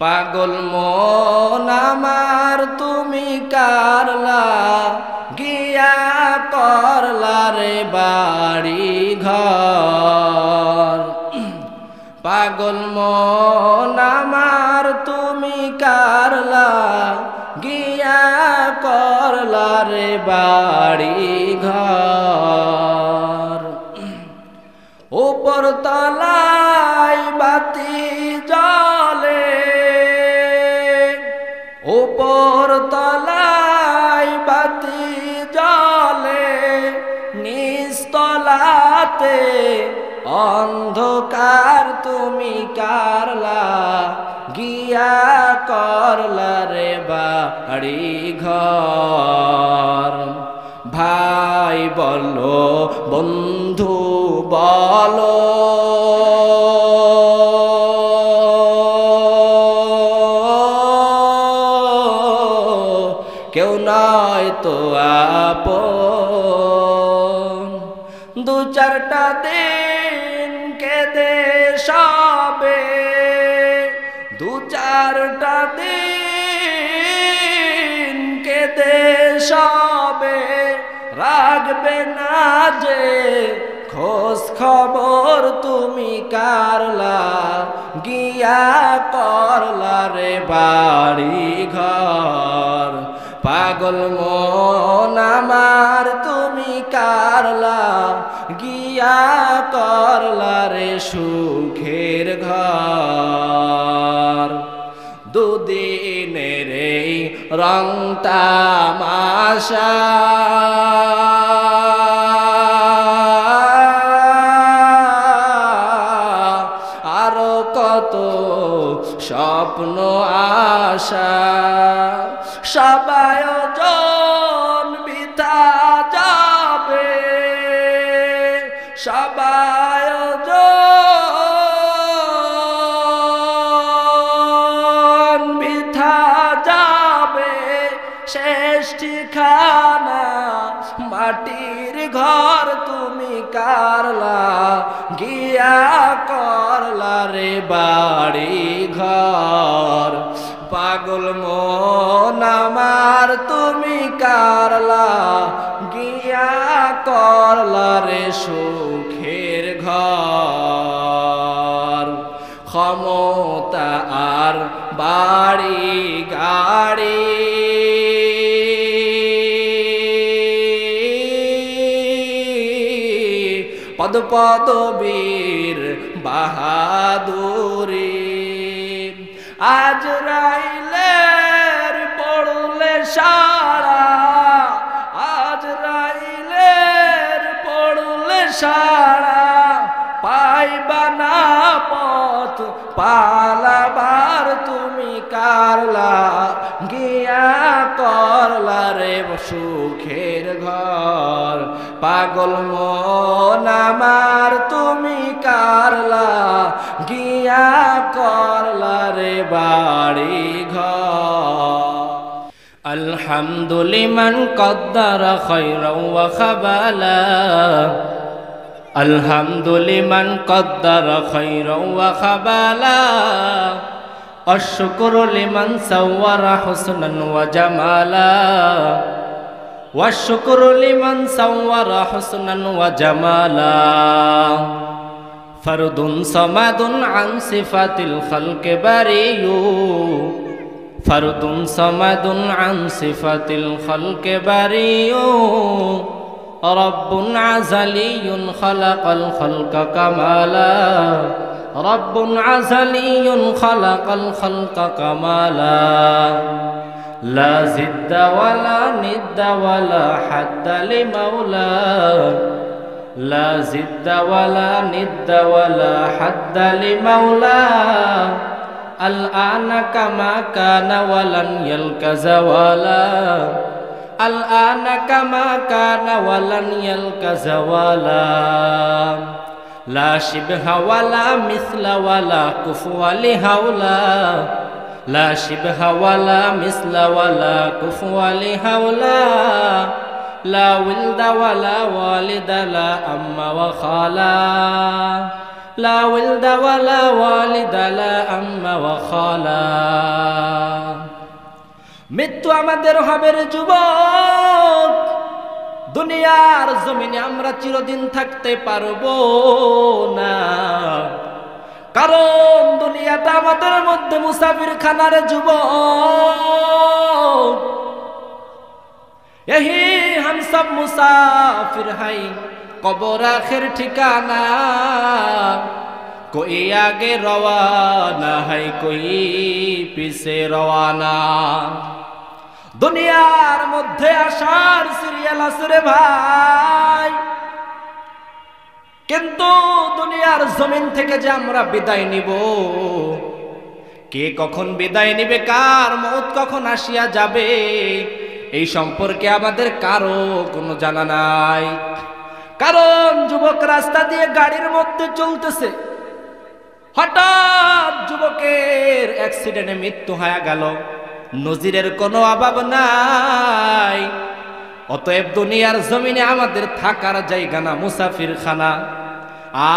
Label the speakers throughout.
Speaker 1: পাগল মন আমার তুমি কারলা গিয়া করলা রে বাড়ি ঘর। পাগল মন আমার তুমি কারলা গিয়া করলা রে বাড়ি ঘর। উপর তলায় বাতি জ্বলে, উপর তলায় বাতি জ্বলে, নিচতলাতে অন্ধকার তুমি কারলা গিয়া করলা রে বাড়ি ঘর। ভাই বলো বন্ধু বলো, কেউ নয় তো আপন। দু চারটা দিন কেঁদে সবে, দু চারটা দিন কেঁদে সবে, রাখবে না যে খোঁজ খবর তুমি কারলা গিয়া করলা রে বাড়ি ঘর। পাগল মন আমার তুমি কারলা গিয়া করলা রে সুখের ঘর। দুদিনের এই রং তামাশা আরো কত স্বপ্ন আশা, সবাই জন বৃথা যাবে, সবাই জন বৃথা যাবে। শেষ ঠিকানা মাটির ঘর তুমি কারলা গিয়া করলা রে বাড়ি ঘর। পাগল মন আমার তুমি কারলা গিয়া করলা রে সুখের ঘর। ক্ষমতা আর বাড়ি গাড়ি পদ পদবীর বাহাদুরি, আজরাইলের পড়লে সারা, আজরাইলের পড়লে সারা, পাইবা না পথ পালাবার তুমি কারলা গিয়া করলা রে সুখের ঘর। পাগল মন আমার তুমি কারলা গিয়া করলা রে বাড়ি ঘর। আলহামদুলিমান কদ্দারা খায়রাও ওয়া খাবালা, আলহামদুলিমান কদ্দারা খায়রাও ওয়া খাবালা, আশ-শুকরু লিমান সাওয়ারা হুসনান ওয়া জামালা, ওয়াশ-শুকরু লিমান সাওয়ারা হুসনান ওয়া জামালা। ফরদুন সামাদুন আন সিফাতিল খালকি বারিয়ু, ফরদুন সামাদুন আন সিফাতিল খালকি বারিয়ু, রব্বুন আযালিয়ুন খালাকাল খালকা কামালা, রব্বুন আযালিয়ুন খালাকাল খালকা কামালা। লা জিদ্দা ওয়ালা নিদ্দা ওয়ালা হাদ্দা লিমাওলা, লা জিদ্দা ওয়ালা নিদ্দা ওয়ালা হাদ্দা লিমাওলা। আল আনা কামা কানা ওয়ালান ইয়ালকা যাওয়ালা, আল আনা কামা কানা ওয়ালান ইয়ালকা যাওয়ালা। লা শিবহা ওয়ালা মিসলা ওয়ালা কুফুয়া লিহাওলা, লা শিবহা ওয়ালা মিসলা ওয়ালা কুফুয়া লিহাওলা। লা উলদা ওয়ালা ওয়ালিদা লা আম্মা ওয়া খালা, লা ওয়ালদা ওয়ালা ওয়ালিদা লা আম্মা ওয়া খালা। মৃত্যু আমাদের হবে রে যুবক। দুনিয়ার জমিনে আমরা চিরদিন থাকতে পারবো না, কারণ দুনিয়াটা আমাদের মধ্যে মুসাফির খানার যুবক। यही हम सब मुसाफिर हैं, कब्र आखिर ठिकाना। कोई आगे रवाना है, कोई पीछे रवाना। दुनियार मध्य आसार सिरियाल आसरे भाई, किन्तु दुनियार जमीन থেকে যে আমরা বিদায় নিব, কে কখন বিদায় নিবে, কার মউত কখন আসিয়া যাবে, এই সম্পর্কে আমাদের কারো কোনো জানা নাই। কারণ যুবক রাস্তা দিয়ে গাড়ির মধ্যে চলতেছে, হঠাৎ যুবকের অ্যাক্সিডেন্টে মৃত্যু হয়ে গেল, নজিরের কোনো অভাব নাই। অতএব দুনিয়ার জমিনে আমাদের থাকার জায়গা না, মুসাফির খানা।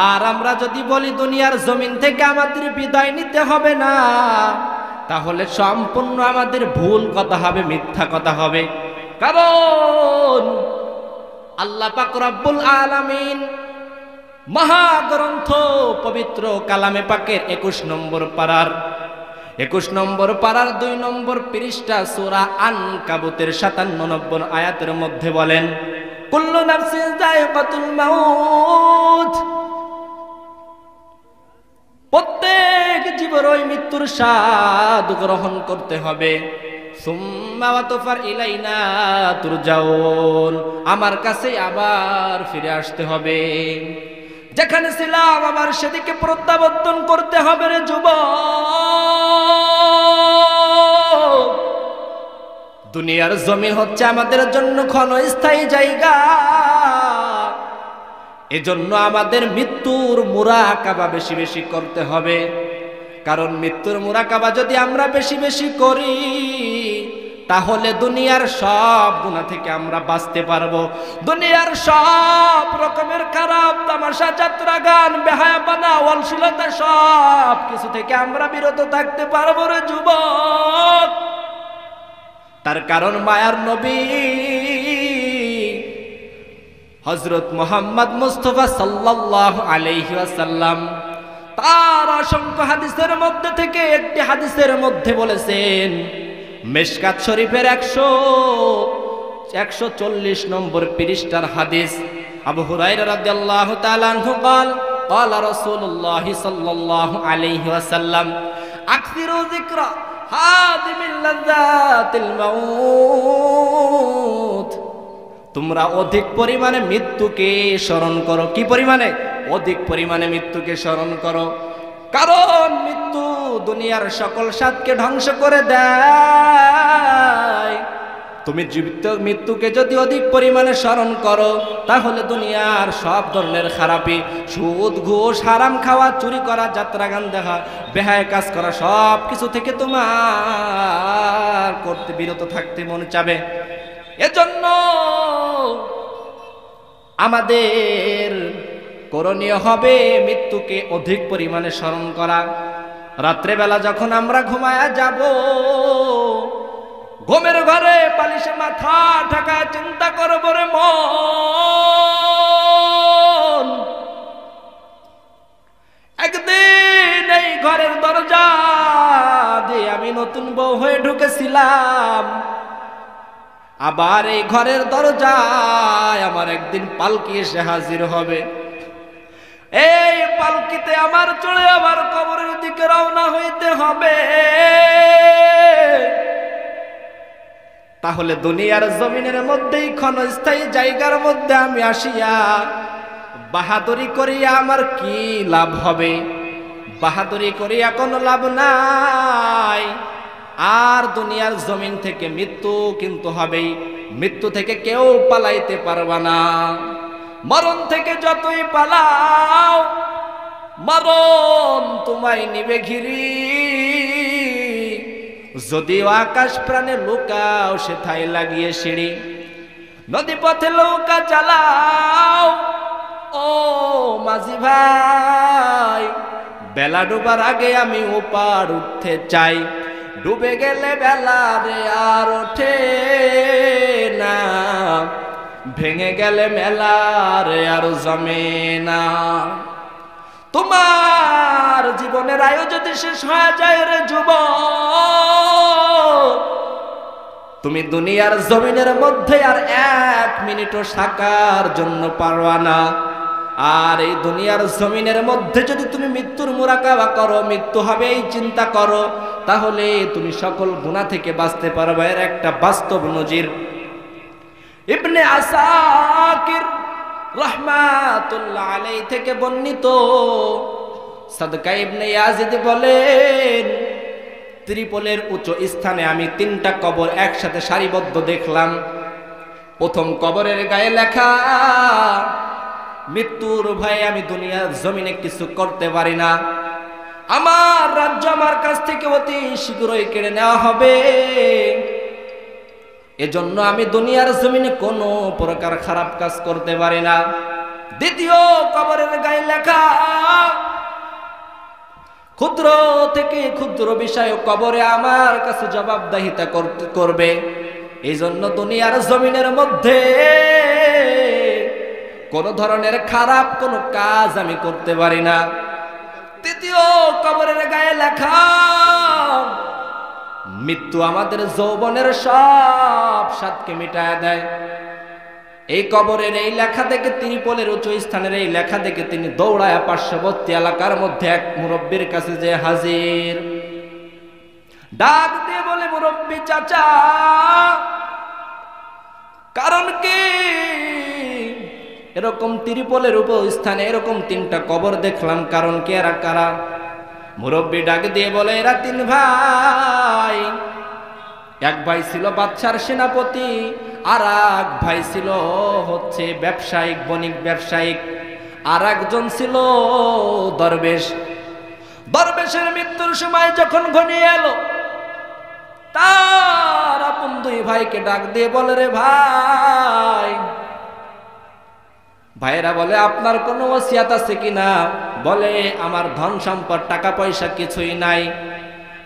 Speaker 1: আর আমরা যদি বলি দুনিয়ার জমিন থেকে আমাদের বিদায় নিতে হবে না, তাহলে সম্পূর্ণ আমাদের ভুল কথা হবে, মিথ্যা কথা হবে। কারণ আল্লাহ পাক রব্বুল আলামিন মহাগ্রন্থ পবিত্র কালামে পাকের 21 নম্বর পারার 2 নম্বর পৃষ্ঠা সূরা আনকাবুতের 97 আয়াতের মধ্যে বলেন, কুল্লু নাফসিন যায়িকাতুল মাউত, প্রত্যেক জীবের ওই মৃত্যুর স্বাদ গ্রহণ করতে হবে। সুম্মা ওয়াতুফার ইলাইনা তুরজাউন, আমার কাছে আবার ফিরে আসতে হবে। যেখানে ছিলাম আবার সেদিকে প্রত্যাবর্তন করতে হবে রে যুবক। দুনিয়ার জমিন হচ্ছে আমাদের জন্য ক্ষণস্থায়ী জায়গা, এজন্য আমাদের মৃত্যুর মুরাকাবা বেশি বেশি করতে হবে। কারণ মৃত্যুর মুরাকাবা যদি আমরা বেশি বেশি করি, তাহলে দুনিয়ার সব গুনাহ থেকে আমরা বাঁচতে পারবো। দুনিয়ার সব রকমের খারাপ তামাশা, যাত্রা, গান, বেহায়াপনা, অশ্লীলতা সব কিছু থেকে আমরা বিরত থাকতে পারবো রে যুবক। তার কারণ মায়ার নবী হযরত মুহাম্মদ মুস্তাফা সাল্লাল্লাহু আলাইহি ওয়াসাল্লাম তার অসংখ্য হাদিসের মধ্যে থেকে একটি হাদিসের মধ্যে বলেছেন, মিশকাত শরীফের 140 নম্বর পৃষ্ঠার হাদিস, আবু হুরায়রা রাদিয়াল্লাহু তাআলা আনহু قال قال رسول الله صلى الله عليه وسلم اكثروا ذكر هادم اللذات الموت, তোমরা অধিক পরিমাণে মৃত্যুকে স্মরণ করো। কি পরিমাণে? অধিক পরিমাণে মৃত্যুকে স্মরণ করো। কারণ মৃত্যু দুনিয়ার সকল স্বাদকে ধ্বংস করে দেয়। তুমি জীবিত মৃত্যুকে যদি অধিক পরিমাণে স্মরণ করো, তাহলে দুনিয়ার সব ধরনের খারাপি, সুদ, ঘুষ, হারাম খাওয়া, চুরি করা, যাত্রা, গান দেখা, বেহায়া কাজ করা, সব কিছু থেকে তোমার করতে বিরত থাকতে মন চাবে। এজন্য আমাদের করণীয় হবে মৃত্যুকে অধিক পরিমাণে স্মরণ করা। রাত্রেবেলা যখন আমরা ঘুমায়া যাব, ঘুমের ঘরে বালিশে মাথা ঢাকা চিন্তা করব রে মন, একদিন এই ঘরের দরজা দিয়ে আমি নতুন বউ হয়ে ঢুকেছিলাম, আবার এই ঘরের দরজায় আমার একদিন পালকি এসে হাজির হবে। এই পালকিতে আমার চড়ে আবার কবরের দিকে রওনা হইতে হবে। তাহলে দুনিয়ার জমিনের মধ্যেই ক্ষণস্থায়ী জায়গার মধ্যে আমি আসিয়া বাহাদুরি করিয়া আমার কি লাভ হবে? বাহাদুরি করিয়া কোনো লাভ নাই। আর দুনিয়ার জমিন থেকে মৃত্যু কিন্তু হবেই, মৃত্যু থেকে কেউ পালাইতে পারবা না। মরণ থেকে যতই পালাও, মরণ তোমায় নিবে ঘিরি। যদিও আকাশ প্রাণে লুকাও সেথায় লাগিয়ে সিঁড়ি, নদী পথে নৌকা চালাও, ও মাঝি ভাই, বেলা ডুবার আগে আমি ওপার উঠতে চাই, ডুবে গেলে বেলা রে আর ওঠে না, ভেঙে গেলে মেলা রে আর জমে না। তোমার জীবনের আয়ু যদি শেষ হয়ে যায় রে যুবক, তুমি দুনিয়ার জমিনের মধ্যে আর 1 মিনিটও থাকার জন্য পারবা না। আর এই দুনিয়ার জমিনের মধ্যে যদি তুমি মৃত্যুর মুরাকাবা করো, মৃত্যু হবে এই চিন্তা করো, তাহলে তুমি সকল গুনাহ থেকে বাঁচতে পারবে। এর একটা বাস্তব নজির ইবনে আসাকির রাহমাতুল্লাহ আলাইহি থেকে বর্ণিত। সাদকা ইবনে ইয়াজিদ বলেন, ত্রিপোলের উঁচু স্থানে আমি 3টা কবর একসাথে সারিবদ্ধ দেখলাম। প্রথম কবরের গায়ে লেখা, মৃত্যুর ভয়ে আমি দুনিয়ার জমিনে কিছু করতে পারি না, আমার রাজ্য আমার কাছ থেকে অতি শীঘ্রই কেড়ে নেওয়া হবে, এজন্য আমি দুনিয়ার জমিনে কোনো প্রকার খারাপ কাজ করতে পারি না। দ্বিতীয় কবরের গায়ে লেখা, ক্ষুদ্র থেকে ক্ষুদ্র বিষয় কবরে আমার কাছে জবাবদিহিতা করবে, এই জন্য দুনিয়ার জমিনের মধ্যে কোন ধরনের খারাপ কোনো কাজ আমি করতে পারি না। তৃতীয় কবরের গায়ে লেখা, মৃত্যু আমাদের যৌবনের সব স্বাদকে মিটায় দেয়। এই কবরের এই লেখা দেখে, ত্রিপোলের উঁচু স্থানের এই লেখা দেখে তিনি দৌড়ায় পার্শ্ববর্তী এলাকার মধ্যে এক মুরব্বীর কাছে যে হাজির। ডাক দিয়ে বলে, মুরব্বী চাচা, কারণ কি এরকম ত্রিপোলের উপর স্থানে এরকম 3টা কবর দেখলাম, কারণ কি, এরা কারা? মুরব্বী ডাক দিয়ে বলে, এরা 3 ভাই। এক ভাই ছিল বাদশার সেনাপতি, আর এক ভাই ছিল হচ্ছে ব্যবসায়িক, বণিক ব্যবসায়িক, আর একজন ছিল দরবেশ। দরবেশের মৃত্যুর সময় যখন ঘনিয়ে এলো, তার আপন 2 ভাইকে ডাক দিয়ে বলে, রে ভাই। ভাইরা বলে, আপনার কোনো ওসিয়াত আছে কিনা? বলে, আমার ধন সম্পদ টাকা পয়সা কিছুই নাই,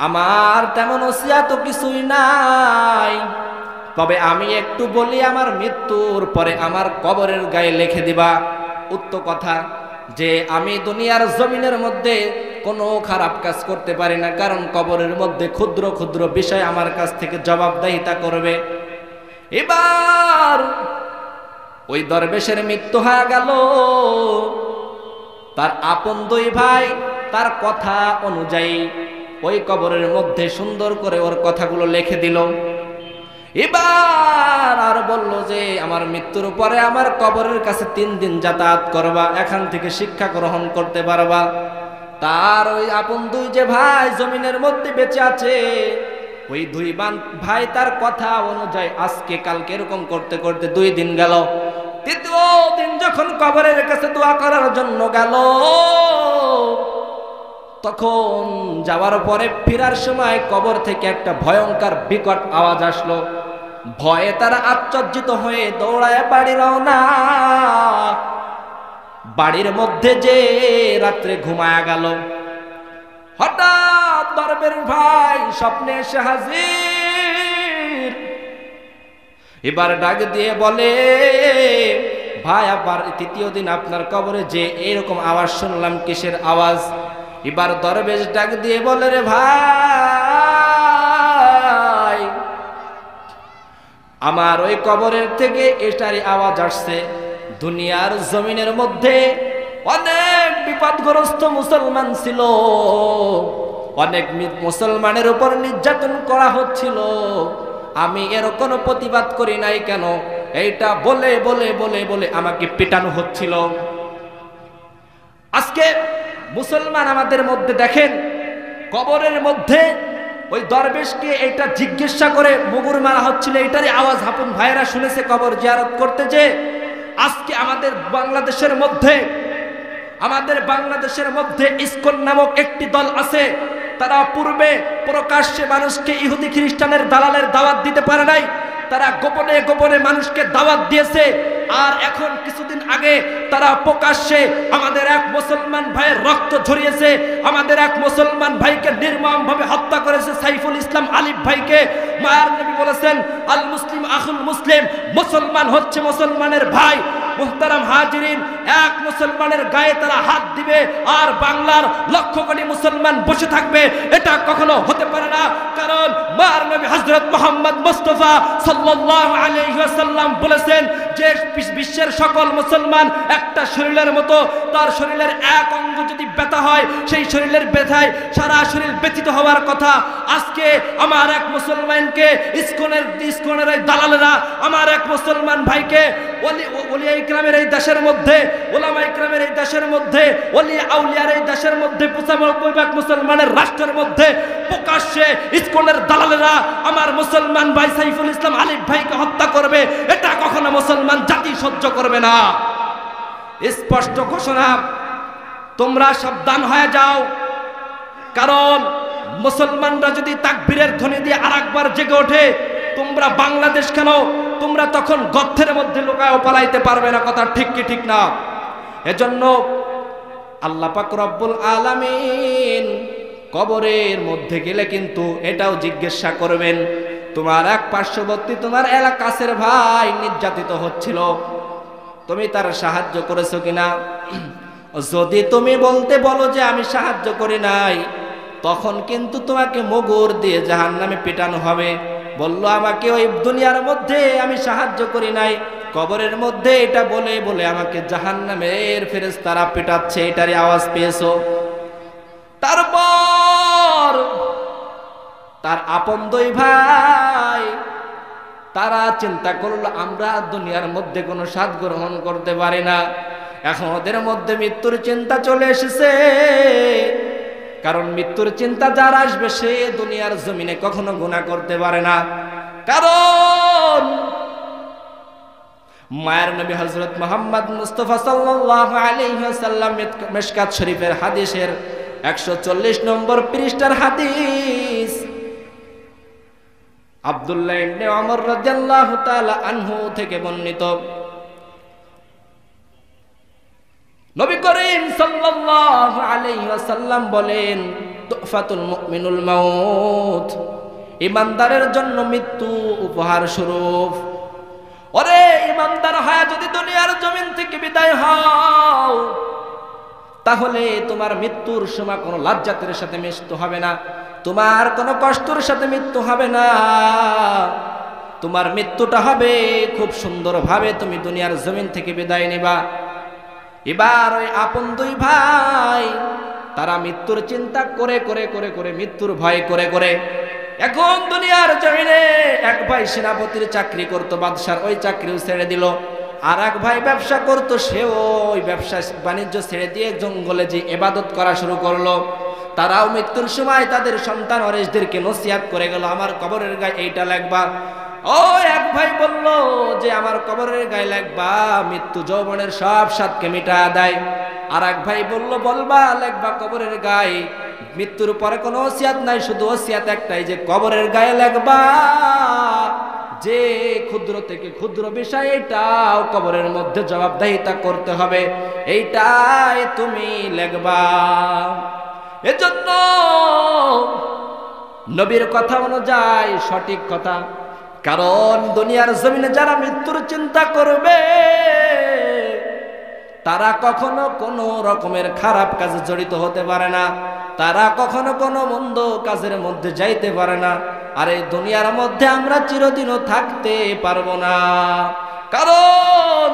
Speaker 1: আমার তেমন ওসিয়াত কিছুই নাই, তবে আমি একটু বলি, আমার মৃত্যুর পরে আমার কবরের গায়ে লিখে দিবা উক্ত কথা যে আমি দুনিয়ার জমিনের মধ্যে কোনো খারাপ কাজ করতে পারি না, কারণ কবরের মধ্যে ক্ষুদ্র ক্ষুদ্র বিষয় আমার কাছ থেকে জবাবদিহিতা করবে। এবার ওই দরবেশের মৃত্যু হয়ে গেল। তার আপন 2 ভাই তার কথা অনুযায়ী ওই কবরের মধ্যে সুন্দর করে ওর কথাগুলো লিখে দিল। এবার আর বলল যে আমার মৃত্যুর পরে আমার কবরের কাছে 3 দিন যাতায়াত করবা, এখান থেকে শিক্ষা গ্রহণ করতে পারবা। তার ওই আপন 2 যে ভাই জমিনের মধ্যে বেঁচে আছে, ওই 2 ভাই তার কথা অনুযায়ী আজকে কালকে এরকম করতে করতে 2 দিন গেল। 3য় দিন যখন কবরের কাছে দোয়া করার জন্য গেল, তখন যাওয়ার পরে ফেরার সময় কবর থেকে একটা ভয়ঙ্কর বিকট আওয়াজ আসলো। ভয়ে তারা আশ্চর্যিত হয়ে দৌড়ায় বাড়ি রওনা। বাড়ির মধ্যে যে রাত্রে ঘুমায়া গেল, হঠাৎ দরবেশ ভাই স্বপ্নে এসে হাজির। এবার ডাক দিয়ে বলে, ভাই আবার 3য় দিন আপনার কবরে যে এরকম আওয়াজ শুনলাম, কিসের আওয়াজ? এবার দরবেশ ডাক দিয়ে বলে, রে ভাই, আমার ওই কবরের থেকে এটারই আওয়াজ আসছে। দুনিয়ার জমিনের মধ্যে অনেক বিপদগ্রস্ত মুসলমান ছিল, অনেক মুসলমানের উপর নির্যাতন করা হচ্ছিল, আমি এর কোনো প্রতিবাদ করি নাই কেন? এইটা বলে বলে বলে বলে আমাকে পেটানো হচ্ছিল। আজকে মুসলমান আমাদের মধ্যে দেখেন, কবরের মধ্যে ওই দরবেশকে এটা জিজ্ঞাসা করে মুগুর মারা হচ্ছিল, এটারই আওয়াজ আপন ভাইরা শুনেছে কবর জিয়ারত করতে। যে আজকে আমাদের বাংলাদেশের মধ্যে ইসকন নামক একটি দল আছে, তারা পূর্বে প্রকাশ্যে মানুষকে ইহুদি খ্রিস্টানের দালালের দাওয়াত দিতে পারে নাই, তারা গোপনে গোপনে মানুষকে দাওয়াত দিয়েছে আর এখন কিছুদিন আগে তারা প্রকাশ্যে আমাদের এক মুসলমান ভাইয়ের রক্ত ঝরিয়েছে, আমাদের এক মুসলমান ভাইকে নির্মমভাবে হত্যা করেছে সাইফুল ইসলাম আলিফ ভাইকে। মায়ার নবী বলেছেন আল মুসলিম আখুল মুসলিম, মুসলমান হচ্ছে মুসলমানের ভাই। মুহতারাম হাজিরিন, এক মুসলমানের গায়ে তারা হাত দিবে আর বাংলার লক্ষ কোটি মুসলমান বসে থাকবে, এটা কখনো হতে পারে না। কারণ মার নবী হযরত মুহাম্মদ মুস্তাফা সাল্লাল্লাহু আলাইহি ওয়াসাল্লাম বলেছেন যে বিশ্বের সকল মুসলমান একটা শরীরের মতো, তার শরীরের এক অঙ্গ যদি ব্যথা হয় সেই শরীরের ব্যথায় সারা শরীর ব্যথিত হওয়ার কথা। আজকে আমার এক মুসলমানকে ইসকনের এই দালালেরা আমার এক মুসলমান ভাইকে ওলিয়া ইকরামের এই দেশের মধ্যে, ওলামা ইকরামের এই দেশের মধ্যে, ওলিয়া আউলিয়ার এই দেশের মধ্যে, 95 মুসলমানের রাষ্ট্রের মধ্যে প্রকাশ্যে ইসকনের দালালেরা আমার মুসলমান ভাই সাইফুল ইসলাম আলিফ ভাইকে হত্যা করবে, এটা কখনো মুসলমান জাতি সহ্য করবে না। স্পষ্ট ঘোষণা, তোমরা সাবধান হয়ে যাও। কারণ মুসলমানরা যদি তাকবীরের ধ্বনি দিয়ে আরেকবার জেগে ওঠে, তোমরা বাংলাদেশ কেন, তোমরা তখন গর্তের মধ্যে লুকায়ও পালাইতে পারবে না। কথা ঠিক কি ঠিক না? এজন্য আল্লাহ পাক রব্বুল আলামিন কবরের মধ্যে গেলে কিন্তু এটাও জিজ্ঞাসা করবেন, তোমার এক পার্শ্ববর্তী তোমার কাছের ভাই নির্যাতিত হচ্ছিল, তুমি তার সাহায্য করেছো কিনা? যদি তুমি বলতে বলো যে আমি সাহায্য করি নাই, তখন কিন্তু তোমাকে মুগুর দিয়ে জাহান্নামে পিটানো হবে। বললো আমাকে ওই দুনিয়ার মধ্যে আমি সাহায্য করি নাই, কবরের মধ্যে এটা বলে বলে আমাকে জাহান্নামের ফেরেশতারা পিটাচ্ছে, এটারই আওয়াজ পেয়েছো। তারপর তার আপন দুই ভাই তারা চিন্তা করলো আমরা দুনিয়ার মধ্যে কোনো স্বাদ গ্রহণ করতে পারি না, এখন ওদের মধ্যে মৃত্যুর চিন্তা চলে এসেছে। কারণ মৃত্যুর চিন্তা যার আসবে সে দুনিয়ার জমিনে কখনো গুনাহ করতে পারে না। কারণ মায়ের নবী হযরত মুহাম্মদ মুস্তাফা সাল্লাল্লাহু আলাইহি ওয়াসাল্লাম মিশকাত শরীফের হাদিসের 140 নম্বর পৃষ্ঠার হাদিস, আব্দুল্লাহ ইবনে ওমর রাদিয়াল্লাহু তাআলা আনহু থেকে বর্ণিত, নবী করিম সাল্লাল্লাহু আলাইহি ওয়াসাল্লাম বলেন তুফাতুল মুমিনুল মাউত, ঈমানদারের জন্য মৃত্যু উপহার স্বরূপ। ওরে ঈমানদার হয়ে যদি দুনিয়ার জমিন থেকে বিদায় হও, তাহলে তোমার মৃত্যুর সময় কোনো লাজ্জাতের সাথে মৃত্যু হবে না, তোমার কোনো কষ্টের সাথে মৃত্যু হবে না, তোমার মৃত্যুটা হবে খুব সুন্দরভাবে, তুমি দুনিয়ার জমিন থেকে বিদায় নিবা। এবার ওই আপন দুই ভাই তারা মৃত্যুর চিন্তা করে করে করে করে মৃত্যুর ভয় করে করে এখন দুনিয়ার জমিনে এক ভাই সেনাপতির চাকরি করত, বাদশার ওই চাকরিও ছেড়ে দিল। আর এক ভাই ব্যবসা করত, সেও ওই ব্যবসা বাণিজ্য ছেড়ে দিয়ে জঙ্গলে যে ইবাদত করা শুরু করলো। তারাও মৃত্যুর সময় তাদের সন্তান ওয়ারিসদেরকে নসিহত করে গেল আমার কবরের গায়ে এইটা লাগবা। ও এক ভাই বলল যে আমার কবরের গায়ে লাগবা, মৃত্যু যৌবনের সব স্বাদকে মিটা দেয়। আর এক ভাই বলল বলবা লাগবা কবরের গায়ে, মৃত্যুর পরে কোনো ওসিয়াত নাই, শুধু ওসিয়াত একটাই যে কবরের গায়ে লাগবা, যে ক্ষুদ্র থেকে ক্ষুদ্র বিষয় এটাও কবরের মধ্যে জবাবদাহিতা করতে হবে, এইটাই তুমি লিখবা। এজন্য নবীর কথা অনুযায়ী সঠিক কথা। কারণ দুনিয়ার জমিনে যারা মৃত্যুর চিন্তা করবে তারা কখনো কোনো রকমের খারাপ কাজে জড়িত হতে পারে না, তারা কখনো কোনো মন্দ কাজের মধ্যে যাইতে পারে না। আর এই দুনিয়ার মধ্যে আমরা চিরদিনও থাকতে পারবো না। কারণ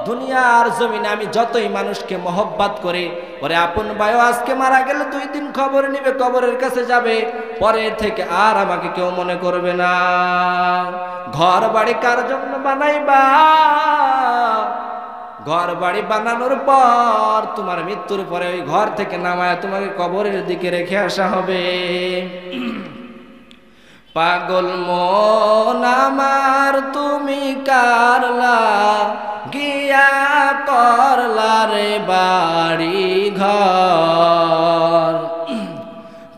Speaker 1: দুনিয়ার জমিনে আমি যতই মানুষকে মহব্বত করি, পরে আপন ভাইও আজকে মারা গেলে 2 দিন খবর নিবে, কবরের কাছে যাবে, পরে থেকে আর আমাকে কেউ মনে করবে না। ঘর বাড়ি কার জন্য বানাইবা? ঘর বাড়ি বানানোর পর তোমার মৃত্যুর পরে ওই ঘর থেকে নামায় তোমাকে কবরের দিকে রেখে আসা হবে। পাগল মন আমার তুমি কারলা গিয়া করলা রে বাড়ি ঘর,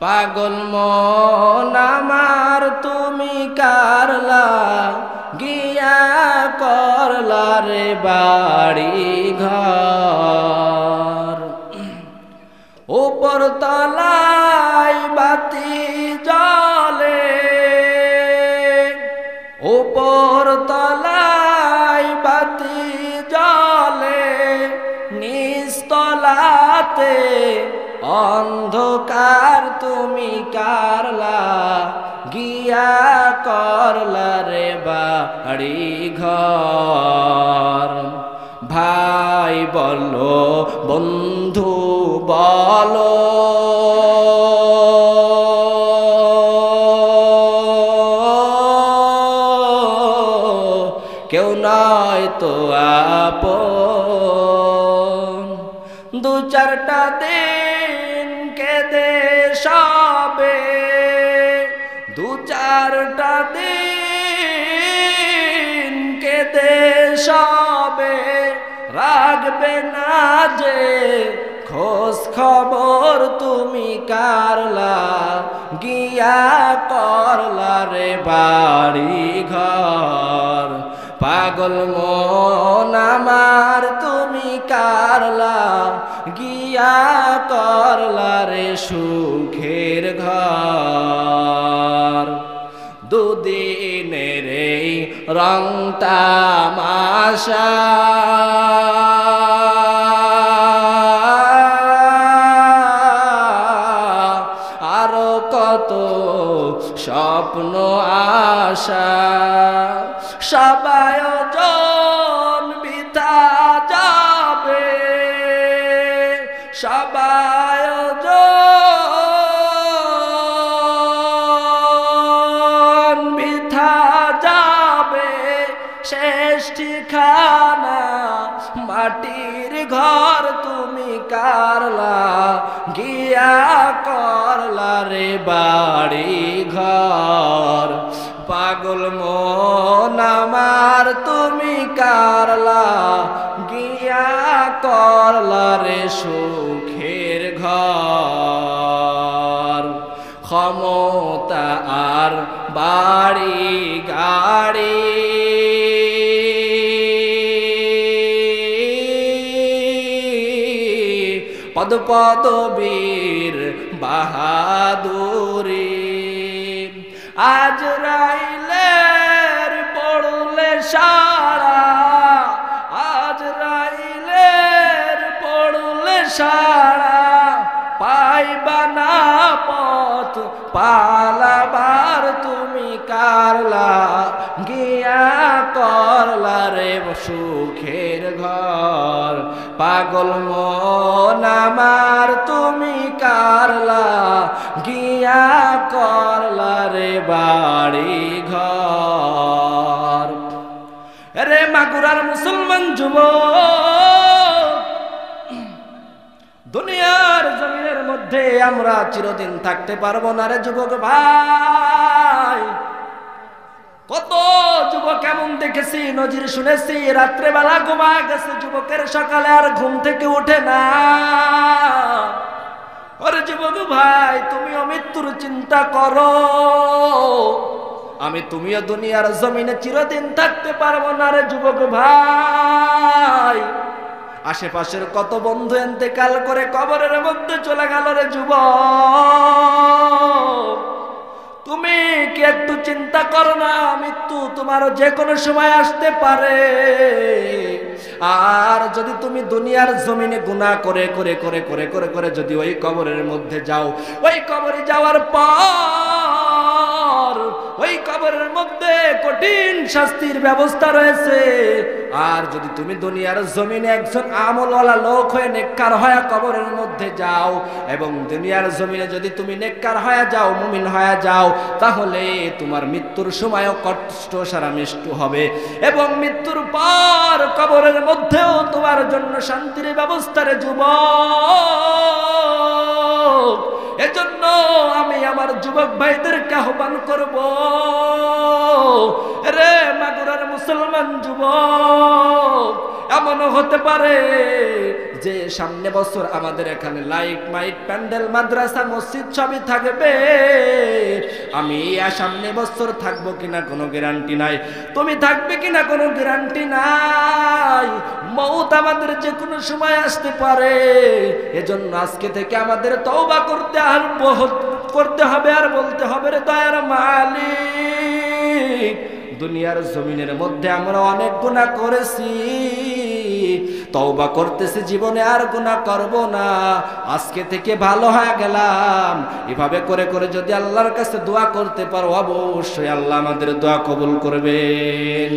Speaker 1: পাগল মন আমার তুমি কারলা গিয়া করলা রে বাড়ি ঘর। উপর তলায় বাতি জ্বলে, উপর তলায় বাতি জ্বলে, নিচতলাতে অন্ধকার তুমি কারলা গিয়া করলা রে বাড়ি ঘর। ভাই বলো বন্ধু বলো, কেউ নয় তো আপন। দু চারটা দিন কেঁদে সবে, দু চারটা দিন কেঁদে সবে, রাখবে না যে খোঁজ খবর তুমি কারলা গিয়া করলা রে বাড়ি ঘর। পাগল মন আমার তুমি কারলা গিয়া করলা রে সুখের ঘর। দুদিনের এই রং তামাশা আরো কত স্বপ্ন আশা, সবাই জন বৃথা যাবে, সবাই জন বৃথা যাবে, শেষ ঠিকানা মাটির ঘর তুমি কারলা গিয়া করলা রে বাড়ি ঘর। পাগল মন আমার তুমি কারলা গিয়া করলা রে সুখের ঘর। ক্ষমতা আর বাড়ি গাড়ি পদ পদবীর বাহাদুরি, আজরাইলের পড়লে সারা, আজরাইলের পড়লে সারা, পাইবা না পথ পালাবার তুমি কারলা গিয়া করলা রে সুখের ঘর। পাগল মন আমার তুমি কারলা গিয়া করলা রে বাড়ি ঘর। রে মাগুরার মুসলমান যুবক, দুনিয়ার জমিনের মধ্যে আমরা চিরদিন থাকতে পারবো না রে যুবক ভাই। কত যুবক এমন দেখেছি, নজির শুনেছি, রাত্রেবেলা ঘুমা গেছে যুবকের, সকালে আর ঘুম থেকে উঠে না। ওরে যুবক ভাই, তুমিও মৃত্যুর চিন্তা করো। আমি তুমিও দুনিয়ার জমিনে চিরদিন থাকতে পারবো না রে যুবক ভাই। আশেপাশের কত বন্ধু ইন্তেকাল করে কবরের মধ্যে চলে গেল রে যুবক। তুমি কি একটু চিন্তা করো না, মৃত্যু তোমার যে কোনো সময় আসতে পারে। আর যদি তুমি দুনিয়ার জমিনে গুনাহ করে করে করে করে করে করে যদি ওই কবরের মধ্যে যাও, ওই কবরে যাওয়ার পর ওই কবরের মধ্যে কঠিন শাস্তির ব্যবস্থা রয়েছে। আর যদি তুমি দুনিয়ার জমিনে একজন আমলওয়ালা লোক হয়ে নেককার হয়ে কবরের মধ্যে যাও, এবং দুনিয়ার জমিনে যদি তুমি নেককার হয়ে যাও, মুমিন হয়ে যাও, তাহলে তোমার মৃত্যুর সময়ও কষ্ট সারা মিষ্টু হবে, এবং মৃত্যুর পর কবরের মধ্যেও তোমার জন্য শান্তির ব্যবস্থা রে যুবক। এজন্য আমি আমার যুবক ভাইদেরকে আহ্বান করব, রে মাগুরার মুসলমান যুবক, এমনও হতে পারে যে সামনে বছর আমাদের এখানে লাইট মাইট প্যান্ডেল মাদ্রাসা মসজিদ সবই থাকবে, আমি সামনে বছর থাকবো কিনা কোনো গ্যারান্টি নাই, তুমি থাকবে কিনা কোনো গ্যারান্টি নাই। মউত আমাদের যে কোনো সময় আসতে পারে। এজন্য আজকে থেকে আমাদের তওবা করতে হবে আর বলতে হবে, রে দয়ার মালিক, দুনিয়ার জমিনের মধ্যে আমরা অনেক গুনাহ করেছি, তওবা করতেছি, জীবনে আর গুনাহ করব না, আজকে থেকে ভালো হয়ে গেলাম। এভাবে করে করে যদি আল্লাহর কাছে দোয়া করতে পারো, অবশ্যই আল্লাহ আমাদের দোয়া কবুল করবেন।